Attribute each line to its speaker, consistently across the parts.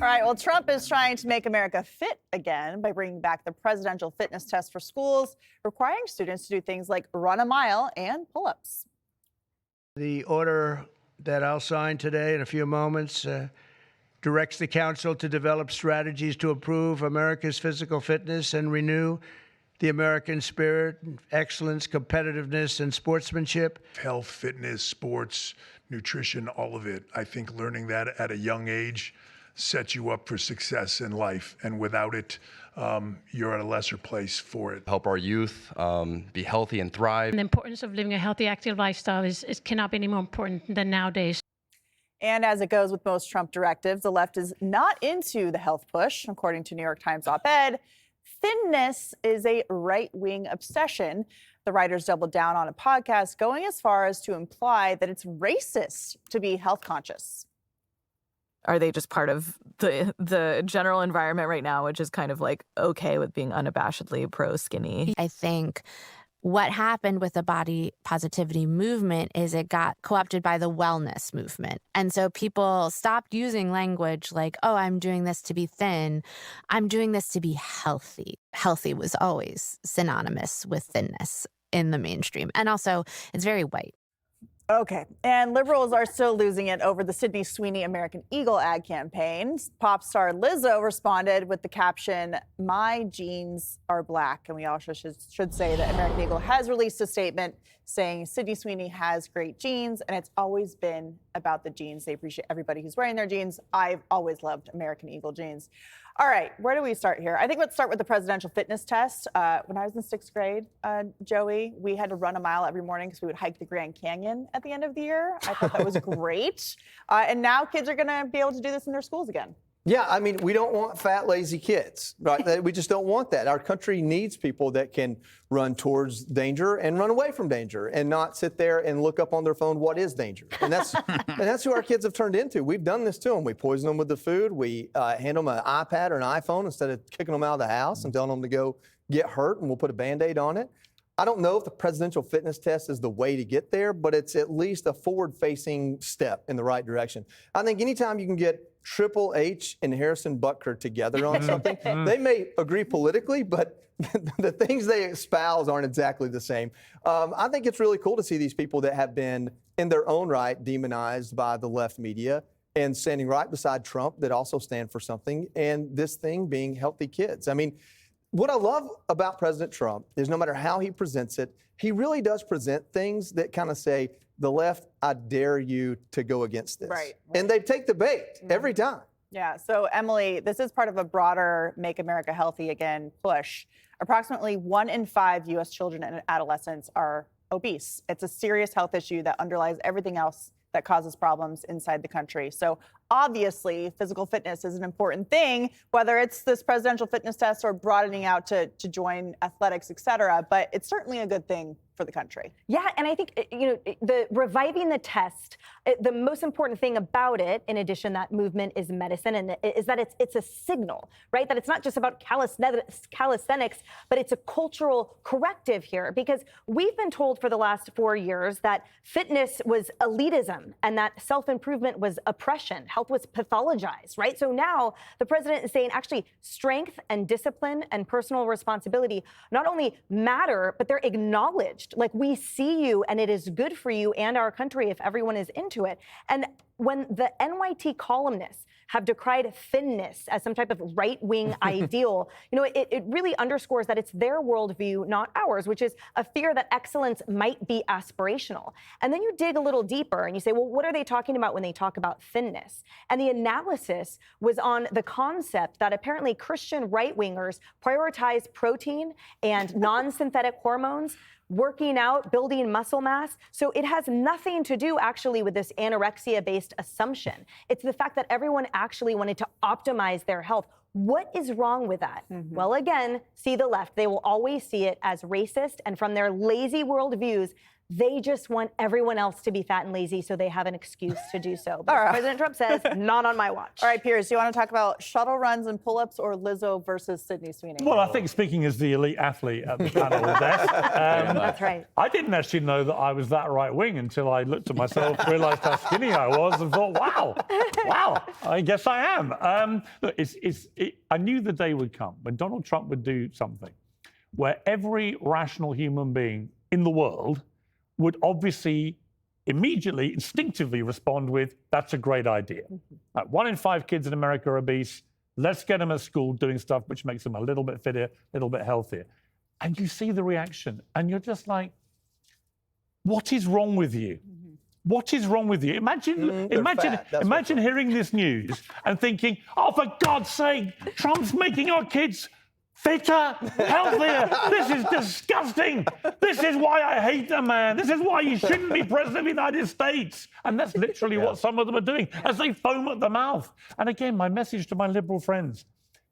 Speaker 1: All right, well, Trump is trying to make America fit again by bringing back the presidential fitness test for schools, requiring students to do things like run a mile and pull-ups.
Speaker 2: The order that I'll sign today in a few moments directs the council to develop strategies to improve America's physical fitness and renew the American spirit, excellence, competitiveness, and sportsmanship.
Speaker 3: Health, fitness, sports, nutrition, all of it. I think learning that at a young age sets you up for success in life. And without it, you're at a lesser place for it.
Speaker 4: Help our youth be healthy and thrive.
Speaker 5: And the importance of living a healthy, active lifestyle cannot be any more important than nowadays.
Speaker 1: And as it goes with most Trump directives, the left is not into the health push. According to New York Times op-ed, thinness is a right-wing obsession. The writers doubled down on a podcast, going as far as to imply that it's racist to be health conscious.
Speaker 6: Are they just part of the general environment right now, which is kind of like okay with being unabashedly pro-skinny?
Speaker 7: I think what happened with the body positivity movement is it got co-opted by the wellness movement. And so people stopped using language like, oh, I'm doing this to be thin. I'm doing this to be healthy. Healthy was always synonymous with thinness in the mainstream. And also, it's very white.
Speaker 1: Okay, and liberals are still losing it over the Sydney Sweeney American Eagle ad campaign. Pop star Lizzo responded with the caption, "My jeans are black." And we also should say that American Eagle has released a statement saying Sydney Sweeney has great jeans, and it's always been about the jeans. They appreciate everybody who's wearing their jeans. I've always loved American Eagle jeans. All right, where do we start here? I think let's start with the presidential fitness test. When I was in 6th grade, Joey, we had to run a mile every morning because we would hike the Grand Canyon at the end of the year. I thought that was great. And now kids are going to be able to do this in their schools again.
Speaker 8: Yeah, I mean, we don't want fat, lazy kids, right? We just don't want that. Our country needs people that can run towards danger and run away from danger and not sit there and look up on their phone what is danger. And that's who our kids have turned into. We've done this to them. We poison them with the food. We hand them an iPad or an iPhone instead of kicking them out of the house and telling them to go get hurt, and we'll put a Band-Aid on it. I don't know if the presidential fitness test is the way to get there, but it's at least a forward-facing step in the right direction. I think anytime you can get Triple H and Harrison Butker together on something, they may agree politically, but the things they espouse aren't exactly the same. I think it's really cool to see these people that have been, in their own right, demonized by the left media and standing right beside Trump that also stand for something, and this thing being healthy kids. I mean, what I love about President Trump is no matter how he presents it, he really does present things that kind of say, the left, I dare you to go against this.
Speaker 1: Right.
Speaker 8: And they take the bait every time.
Speaker 1: Yeah, so Emily, this is part of a broader Make America Healthy Again push. Approximately 1 in 5 U.S. children and adolescents are obese. It's a serious health issue that underlies everything else that causes problems inside the country. So obviously, physical fitness is an important thing, whether it's this presidential fitness test or broadening out to join athletics, et cetera. But it's certainly a good thing for the country.
Speaker 9: Yeah, and I think, the reviving the test, the most important thing about it, in addition, that movement is medicine, and is that it's a signal, right? That it's not just about calisthenics, but it's a cultural corrective here, because we've been told for the last 4 years that fitness was elitism and that self-improvement was oppression. Health was pathologized, right? So now the president is saying actually strength and discipline and personal responsibility not only matter, but they're acknowledged. Like, we see you and it is good for you and our country if everyone is into it. And when the NYT columnists have decried thinness as some type of right-wing ideal, it really underscores that it's their worldview, not ours, which is a fear that excellence might be aspirational. And then you dig a little deeper and you say, well, what are they talking about when they talk about thinness? And the analysis was on the concept that apparently Christian right-wingers prioritize protein and non-synthetic hormones, working out, building muscle mass. So it has nothing to do actually with this anorexia-based assumption. It's the fact that everyone actually wanted to optimize their health. What is wrong with that? Well, again, see the left. They will always see it as racist, and from their lazy worldviews, they just want everyone else to be fat and lazy so they have an excuse to do so. But as President Trump says, not on my watch.
Speaker 1: All right, Piers, do you want to talk about shuttle runs and pull-ups or Lizzo versus Sydney Sweeney?
Speaker 10: Well, I think speaking as the elite athlete at the panel desk,
Speaker 9: That's right.
Speaker 10: I didn't actually know that I was that right wing until I looked at myself, realised how skinny I was, and thought, wow, I guess I am. Look, I knew the day would come when Donald Trump would do something where every rational human being in the world would obviously immediately, instinctively respond with, that's a great idea. Like 1 in 5 kids in America are obese. Let's get them at school doing stuff which makes them a little bit fitter, a little bit healthier. And you see the reaction, and you're just like, what is wrong with you? What is wrong with you? Imagine hearing this news and thinking, oh, for God's sake, Trump's making our kids fitter, healthier. This is disgusting. This is why I hate the man. This is why you shouldn't be president of the United States. And that's literally what some of them are doing as they foam at the mouth. And again, my message to my liberal friends,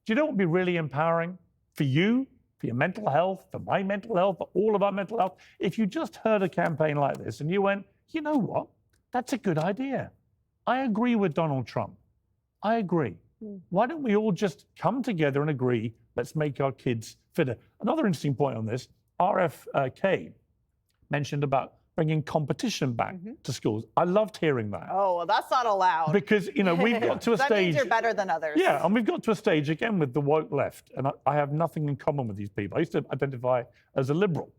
Speaker 10: do you know what would be really empowering for you, for your mental health, for my mental health, for all of our mental health? If you just heard a campaign like this and you went, you know what? That's a good idea. I agree with Donald Trump. I agree. Why don't we all just come together and agree, let's make our kids fitter? Another interesting point on this, RFK mentioned about bringing competition back to schools. I loved hearing that.
Speaker 1: Oh, well, that's not allowed.
Speaker 10: Because, you know, we've got to a
Speaker 1: that
Speaker 10: stage...
Speaker 1: means you're better than others.
Speaker 10: Yeah, and we've got to a stage, again, with the woke left, and I have nothing in common with these people. I used to identify as a liberal.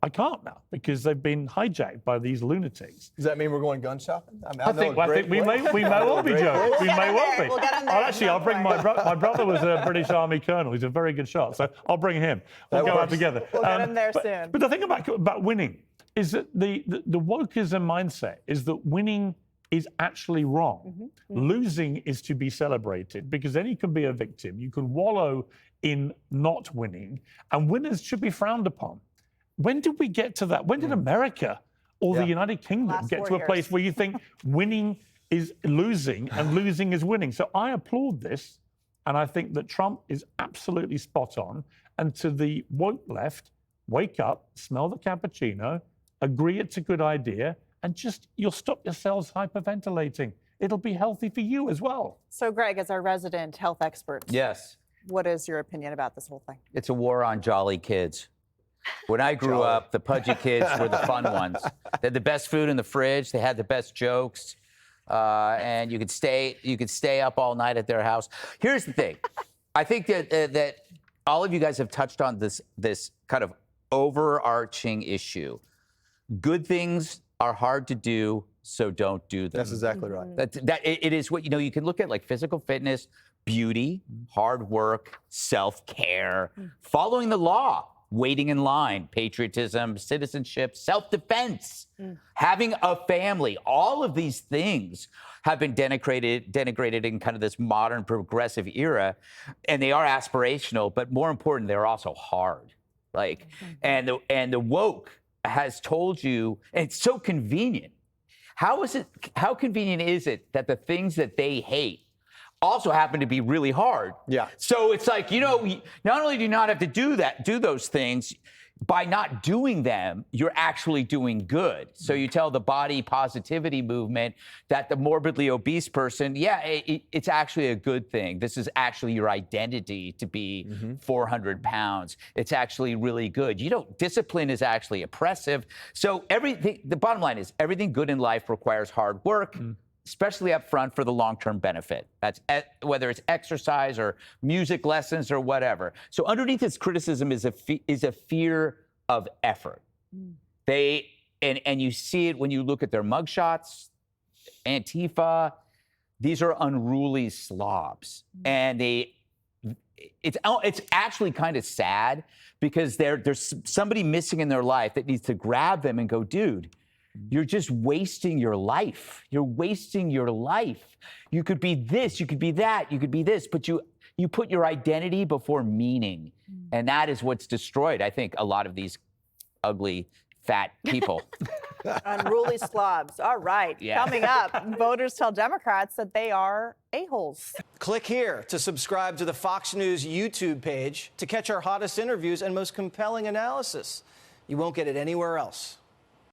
Speaker 10: I can't now because they've been hijacked by these lunatics.
Speaker 8: Does that mean we're going gun shopping?
Speaker 10: I think we may well be, Joe. We may well be.
Speaker 1: We'll get him there.
Speaker 10: I'll bring my brother was a British Army colonel. He's a very good shot, so I'll bring him. We'll go out together.
Speaker 1: We'll get him there soon.
Speaker 10: But the thing about winning is that the wokeism mindset is that winning is actually wrong. Losing is to be celebrated because then you can be a victim. You can wallow in not winning, and winners should be frowned upon. When did we get to that? When did America or the United Kingdom get to a place where you think winning is losing and losing is winning? So I applaud this, and I think that Trump is absolutely spot on. And to the woke left, wake up, smell the cappuccino, agree it's a good idea, and just you'll stop yourselves hyperventilating. It'll be healthy for you as well.
Speaker 1: So, Greg, as our resident health expert,
Speaker 11: yes,
Speaker 1: what is your opinion about this whole thing?
Speaker 11: it's a war on jolly kids. When I grew up, the pudgy kids were the fun ones. They had the best food in the fridge. They had the best jokes, and you could stay up all night at their house. Here's the thing: I think that all of you guys have touched on this kind of overarching issue. Good things are hard to do, so don't do them.
Speaker 8: That's exactly right.
Speaker 11: It is what you can look at, like physical fitness, beauty, hard work, self-care, following the law. Waiting in line, patriotism, citizenship, self-defense, having a family. All of these things have been denigrated in kind of this modern progressive era, and they are aspirational, but more important, they're also hard. And the woke has told you, and it's so convenient. How convenient is it that the things that they hate also happen to be really hard?
Speaker 8: Yeah.
Speaker 11: So it's like, not only do you not have to do those things, by not doing them, you're actually doing good. So you tell the body positivity movement that the morbidly obese person, it's actually a good thing. This is actually your identity to be 400 pounds. It's actually really good. Discipline is actually oppressive. So the bottom line is everything good in life requires hard work. Especially up front for the long-term benefit. That's whether it's exercise or music lessons or whatever. So underneath this criticism is a fear of effort. And you see it when you look at their mugshots, Antifa. These are unruly slobs, and it's actually kind of sad because there's somebody missing in their life that needs to grab them and go, dude. You're just wasting your life. You're wasting your life. You could be this, you could be that, you could be this, but you put your identity before meaning. And that is what's destroyed, I think, a lot of these ugly, fat people.
Speaker 1: Unruly slobs. All right.
Speaker 11: Yeah.
Speaker 1: Coming up, voters tell Democrats that they are a-holes.
Speaker 12: Click here to subscribe to the Fox News YouTube page to catch our hottest interviews and most compelling analysis. You won't get it anywhere else.